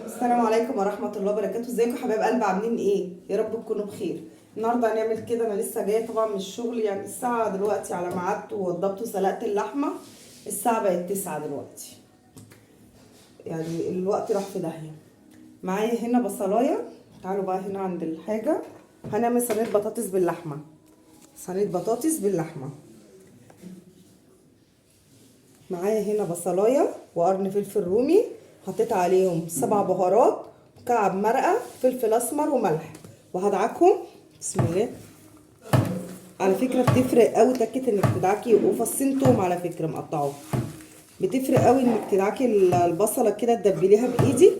السلام عليكم ورحمة الله وبركاته. ازيكم حبايب قلب؟ عاملين ايه؟ يا رب تكونوا بخير. النهارده هنعمل كده، انا لسه جايه طبعا من الشغل، يعني الساعة دلوقتي على ميعاد ووضبت وسلقت اللحمة. الساعة بقت 9 دلوقتي، يعني الوقت راح في داهية. معايا هنا بصلاية. تعالوا بقى هنا عند الحاجة. هنعمل صينية بطاطس باللحمة. صينية بطاطس باللحمة. معايا هنا بصلايه وقرن فلفل رومي، حطيت عليهم 7 بهارات، كعب مرقه، فلفل اسمر وملح، وهدعكهم. بسم الله. على فكره بتفرق قوي تكه انك تدعكي وفصين توم، على فكره مقطعوه. بتفرق قوي انك تدعكي البصله كده تدبليها بايدك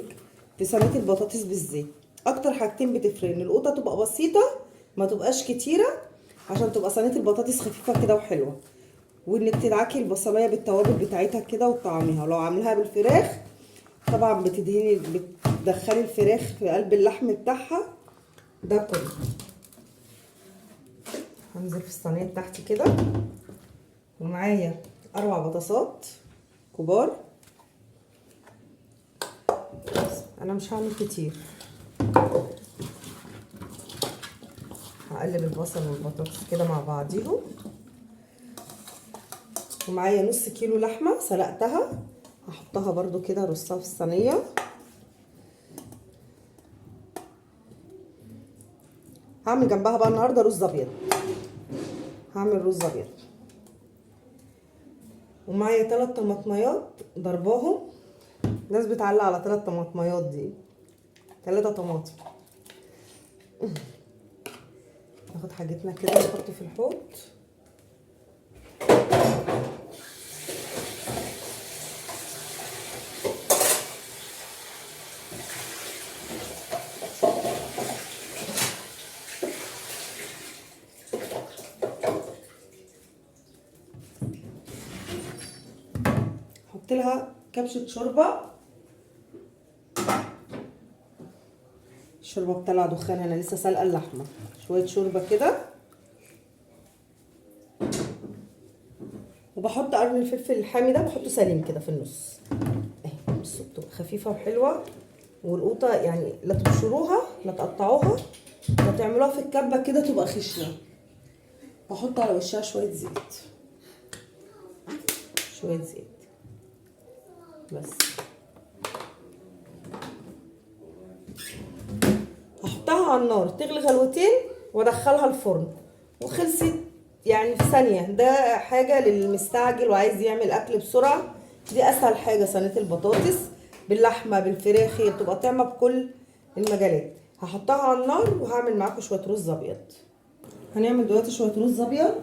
في صينيه البطاطس بالزيت. اكتر حاجتين بتفرق ان القوطه تبقى بسيطه، ما تبقاش كتيره، عشان تبقى صينيه البطاطس خفيفه كده وحلوه. وانك تدعكي البصلايه بالتوابل بتاعتها كده وتطعميها. ولو عاملاها بالفراخ طبعا بتدخلي الفراخ في قلب اللحم بتاعها ده كله. هنزل في الصينيه بتاعتي كده، ومعايا 4 بطاطسات كبار. انا مش هعمل كتير، هقلب البصل والبطاطس كده مع بعضيهم. ومعايا نص كيلو لحمه سلقتها، هحطها برضو كده رصها في الصينيه. هعمل جنبها بقى النهارده رز ابيض، هعمل رز ابيض. ومعايا 3 طماطميات ضرباهم. الناس بتعلق على 3 طماطميات دي، 3 طماطم. ناخد حاجتنا كده نحطه في الحوض. احط لها كبشه شوربه. الشوربه بتطلع دخان، انا لسه سالقه اللحمه. شويه شوربه كده، وبحط قرن الفلفل الحامي ده، بحطه سليم كده في النص اهي. بصوا بتبقى خفيفه وحلوه. والقوطه يعني لا تبشروها لا تقطعوها، لا تعملوها في الكبه كده تبقى خشنه. بحط على وشها شويه زيت، شويه زيت بس. احطها على النار تغلي غلوتين وادخلها الفرن وخلصت، يعني في ثانيه. ده حاجه للمستعجل وعايز يعمل اكل بسرعه، دي اسهل حاجه. صينيه البطاطس باللحمه بالفراخ هي بتبقى طعمه بكل المجالات. هحطها على النار وهعمل معاكم شويه رز ابيض. هنعمل دلوقتي شويه رز ابيض.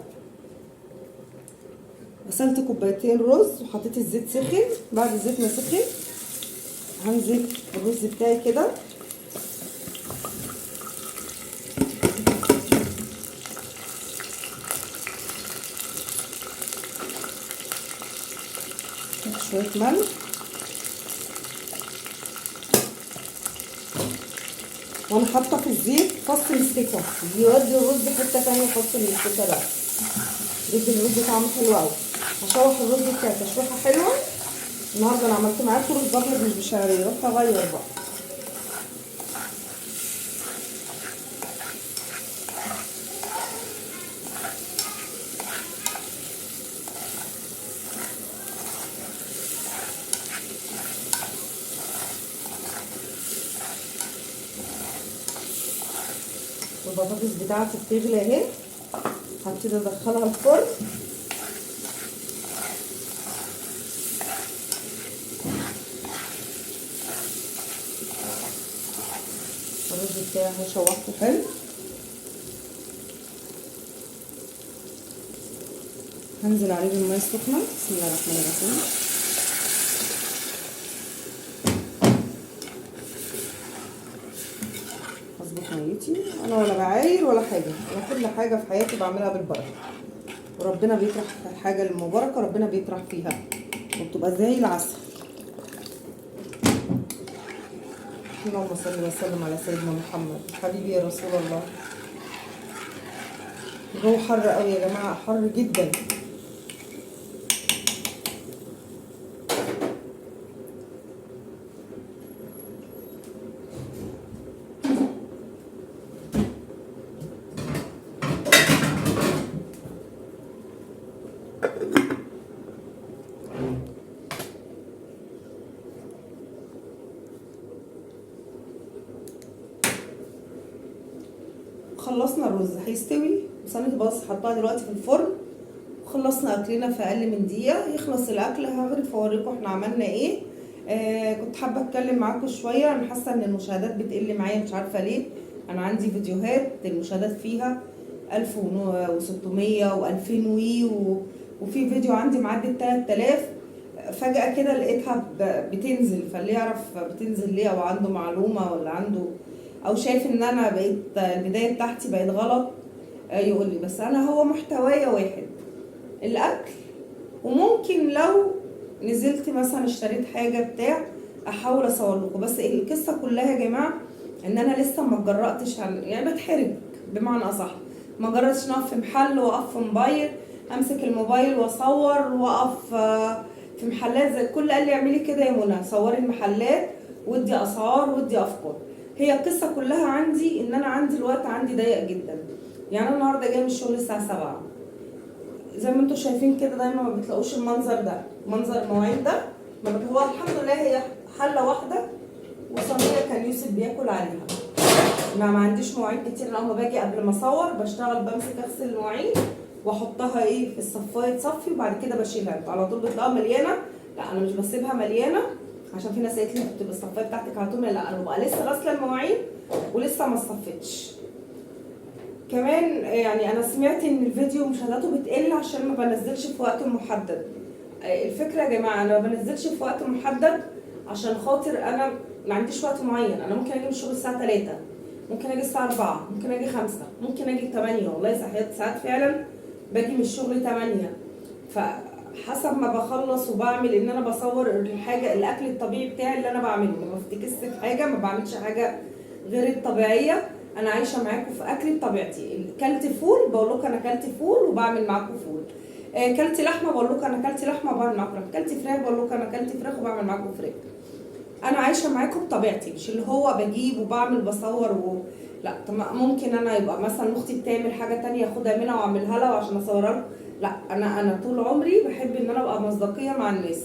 غسلت كوبايتين رز وحطيت الزيت سخن. بعد الزيت ما سخن هنزل الرز بتاعي كده. شويه ملح، وانا حاطه في الزيت فص الاستكه، بيودي الرز حته ثانيه. فص الاستكه ده بيدي الرز طعم حلو قوي. هشوح الرز بتاعي تشويحه حلوه. النهارده انا عملت معاكم رز ابيض مش بشعريه، رحت اغير بقى. والبطاطس بتاعتي بتغلي اهي، هبتدي ادخلها الفرن. الرز بتاعي اهو شوحته حلو. هنزل عليه بالميه السخنه. بسم الله الرحمن الرحيم. هظبط ميتي انا، ولا بعاير ولا حاجه. انا كل حاجه في حياتي بعملها بالبركه، وربنا بيطرح الحاجه المباركه ربنا بيطرح فيها وبتبقى زي العسل. اللهم صل وسلم على سيدنا محمد حبيبي يا رسول الله. الجو حر قوي يا جماعه، حر جدا. خلصنا الرز هيستوي، صينيه البطاطس حطها دلوقتي في الفرن، وخلصنا اكلنا في اقل من دقيقه. يخلص الاكل هغرف واوريكم احنا عملنا ايه. كنت حابه اتكلم معاكم شويه، انا حاسه ان المشاهدات بتقل معايا مش عارفه ليه. انا عندي فيديوهات المشاهدات فيها 1600 و2000 وفي فيديو عندي معدي 3000. فجأة كده لقيتها بتنزل، فاللي يعرف بتنزل ليه او عنده معلومة ولا عنده او شايف ان انا بقيت البداية بتاعتي بقت غلط يقول لي. بس انا هو محتوايا واحد، الاكل. وممكن لو نزلت مثلا اشتريت حاجة بتاع احاول اصور لكم، بس القصة كلها يا جماعة ان انا لسه ما اتجرأتش يعني بتحرج بمعنى اصح. ما جربتش نقف في محل واقف في موبايل، امسك الموبايل واصور واقف في محلات زي الكل قال لي اعملي كده يا منى، صوري المحلات وادي اسعار وادي افكار. هي القصه كلها عندي ان انا عندي الوقت عندي ضيق جدا. يعني انا النهارده جايه من الشغل الساعه 7، زي ما انتم شايفين كده دايما ما بتلاقوش المنظر ده، منظر المواعين ده. هو الحمد لله هي حله واحده وصينيه كان يوسف بياكل عليها. ما عنديش مواعين كتير. انا لما باجي قبل ما اصور بشتغل بمسك اغسل المواعين واحطها في الصفايه تصفي، وبعد كده بشيلها. انتوا على طول بتلاقوها مليانه، لا انا مش بسيبها مليانه عشان في ناس قالت لي بتبقى الصفايه بتاعتك على طول. لا انا ببقى لسه غاسله المواعين ولسه ما صفتش. كمان يعني انا سمعت ان الفيديو مشاهداته بتقل عشان ما بنزلش في وقت محدد. الفكره يا جماعه انا ما بنزلش في وقت محدد عشان خاطر انا ما عنديش وقت معين. انا ممكن اجي من الشغل الساعه 3، ممكن اجي الساعه 4، ممكن اجي 5، ممكن اجي 8. والله ساعات فعلا باجي من الشغل 8. فحسب ما بخلص وبعمل ان انا بصور الحاجه الاكل الطبيعي بتاعي اللي انا بعمله. ما بفتكسش في حاجه، ما بعملش حاجه غير الطبيعيه. انا عايشه معاكم في اكلي بطبيعتي. كلت فول بقول لكم انا كلت فول وبعمل معاكم فول. كلت لحمه بقول لكم انا كلت لحمه وبعمل معاكم لحمه. كلت فراخ بقول لكم انا كلت فراخ وبعمل معاكم فراخ. انا عايشه معاكم بطبيعتي، مش اللي هو بجيب وبعمل بصور لا. طب ممكن انا يبقى مثلا اختي بتعمل حاجه تانية اخدها منها واعملها لها وعشان اصورها لها. لا انا طول عمري بحب ان انا ابقى مصداقيه مع الناس.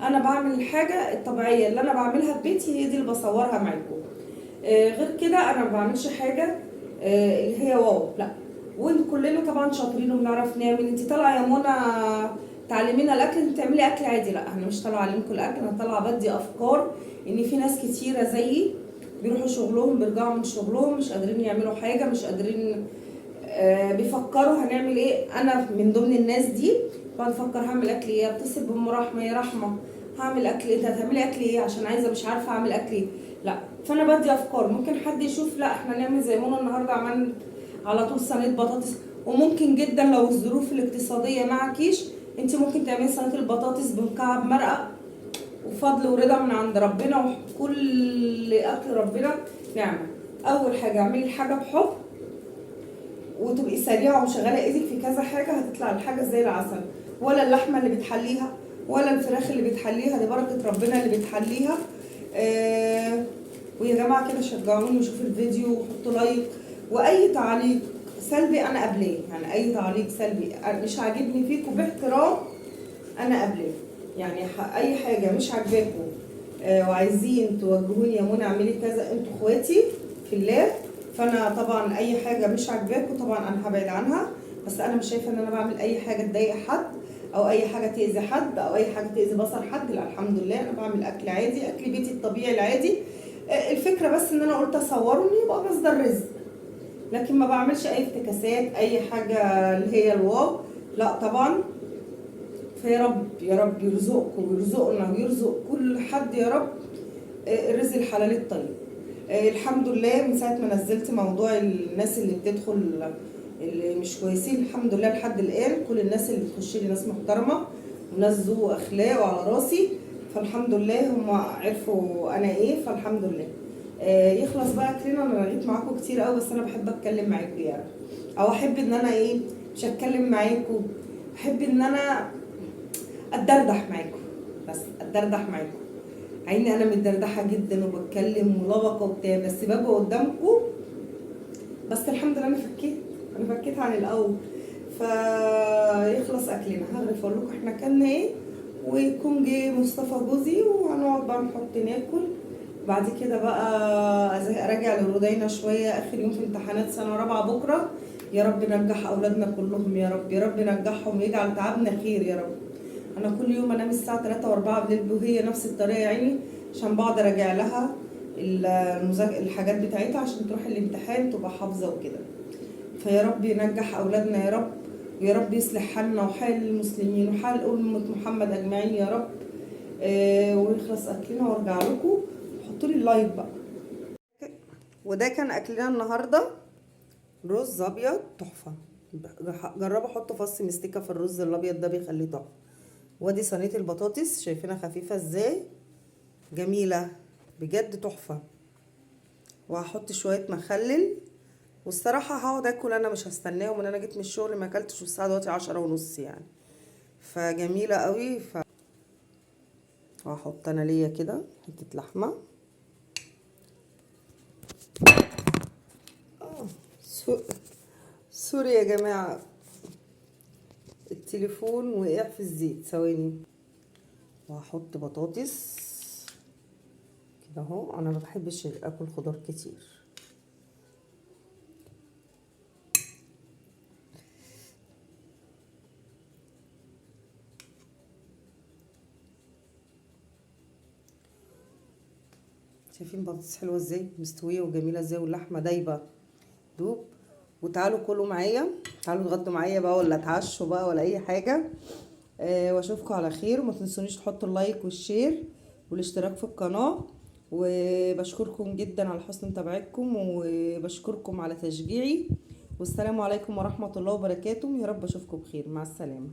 انا بعمل الحاجه الطبيعيه اللي انا بعملها في بيتي هي دي اللي بصورها معاكم. غير كده انا ما بعملش حاجه اللي هي واو، لا. وانت كلنا طبعا شاطرين وبنعرف نعمل. انت طالعه يا منى تعلمينا الاكل، انت تعملي اكل عادي. لا انا مش طالعه اعلمكم الاكل، انا طالعه بدي افكار. ان في ناس كتيره زيي بيروحوا شغلهم بيرجعوا من شغلهم مش قادرين يعملوا حاجه، مش قادرين بيفكروا هنعمل ايه. انا من ضمن الناس دي بقعد افكر هعمل اكل ايه، اتصل بام رحمه يا رحمه هعمل اكل ايه، هتعملي اكل ايه عشان عايزه مش عارفه اعمل اكل ايه. لا فانا بدي افكار. ممكن حد يشوف لا احنا نعمل زي منى النهارده عملنا على طول صينيه بطاطس. وممكن جدا لو الظروف الاقتصاديه معكيش انت ممكن تعملي صينيه البطاطس بمكعب مرقه، وفضل ورضا من عند ربنا. وكل اكل ربنا نعمه. اول حاجه اعملي الحاجه بحب وتبقي سريعه ومشغله ايدك في كذا حاجه، هتطلع الحاجه زي العسل. ولا اللحمه اللي بتحليها ولا الفراخ اللي بتحليها، دي بركه ربنا اللي بتحليها. ويا جماعه كده شجعوني وشوفوا الفيديو وحطوا لايك. واي تعليق سلبي انا قبليه، يعني اي تعليق سلبي مش عاجبني فيكم باحترام انا قبليه. يعني اي حاجه مش عاجباكم وعايزين توجهوني يا منى اعملي كذا، انتوا اخواتي في الله. فانا طبعا اي حاجه مش عاجباكم طبعا انا هبعد عنها. بس انا مش شايفه ان انا بعمل اي حاجه تضايق حد او اي حاجه تاذي حد او اي حاجه تاذي بصر حد. لا الحمد لله انا بعمل اكل عادي، اكل بيتي الطبيعي العادي. الفكره بس ان انا قلت اصوره ان يبقى مصدر رزق، لكن ما بعملش اي افتكاسات اي حاجه اللي هي الواو. لا طبعا. فيا رب يا رب يرزقكم ويرزقنا ويرزق كل حد يا رب الرزق الحلال الطيب. الحمد لله من ساعه ما نزلت موضوع الناس اللي بتدخل اللي مش كويسين، الحمد لله لحد الان كل الناس اللي بتخش لي ناس محترمه وناس ذو اخلاق وعلى راسي. فالحمد لله هم عرفوا انا ايه، فالحمد لله. يخلص بقى اكلنا. انا رغيت معاكم كتير قوي بس انا بحب اتكلم معاكم يعني، او احب ان انا مش اتكلم معاكم، احب ان انا اتدردح معاكم. بس اتدردح معاكم. عيني انا متدردحه جدا وبتكلم ولبقه وبتاع، بس بابا قدامكم. بس الحمد لله انا فكيت عن الاول. فيخلص اكلنا هغرف اقول لكم احنا اكلنا ايه، ويكون جه مصطفى جوزي وهنقعد بقى نحط ناكل. بعد كده بقى اراجع لرودينا شويه، اخر يوم في امتحانات سنه رابعه بكره. يا رب نجح اولادنا كلهم يا رب، يا رب نجحهم ويجعل تعبنا خير يا رب. انا كل يوم انام الساعه 3 و4 بالليل وهي نفس الطريقه يا عيني، عشان بقعد اراجع لها الحاجات بتاعتها عشان تروح الامتحان تبقى حافظه وكده. فيا رب ينجح اولادنا يا رب، ويا رب يصلح حالنا وحال المسلمين وحال أمة محمد أجمعين يا رب. ويخلص أكلنا وارجع لكم. حطوا لي اللايك بقى. وده كان أكلنا النهاردة، رز أبيض تحفة. جربوا حطوا فص مستكة في الرز الأبيض ده بيخليه تحفة. وادي صينية البطاطس شايفينها خفيفة ازاي، جميلة بجد تحفة. وهحط شوية مخلل. والصراحة هقعد اكل، انا مش هستناهم، ان انا جيت من الشغل ما اكلتش، والساعة دلوقتي 10:30 يعني. فجميلة قوي. وهحط انا ليا كده حتة لحمة. سو... سوري يا جماعة، التليفون وقع في الزيت، ثواني. وهحط بطاطس كده اهو، انا ما بحبش اكل خضار كتير. شايفين بطاطس حلوه ازاي، مستويه وجميله ازاي، واللحمه دايبه دوب. وتعالوا كلوا معايا، تعالوا اتغدوا معايا بقى، ولا اتعشوا بقى، ولا اي حاجه. واشوفكم على خير، وما تنسونيش تحطوا اللايك والشير والاشتراك في القناه. وبشكركم جدا على حسن متابعتكم، وبشكركم على تشجيعي. والسلام عليكم ورحمه الله وبركاته. يا رب اشوفكم بخير، مع السلامه.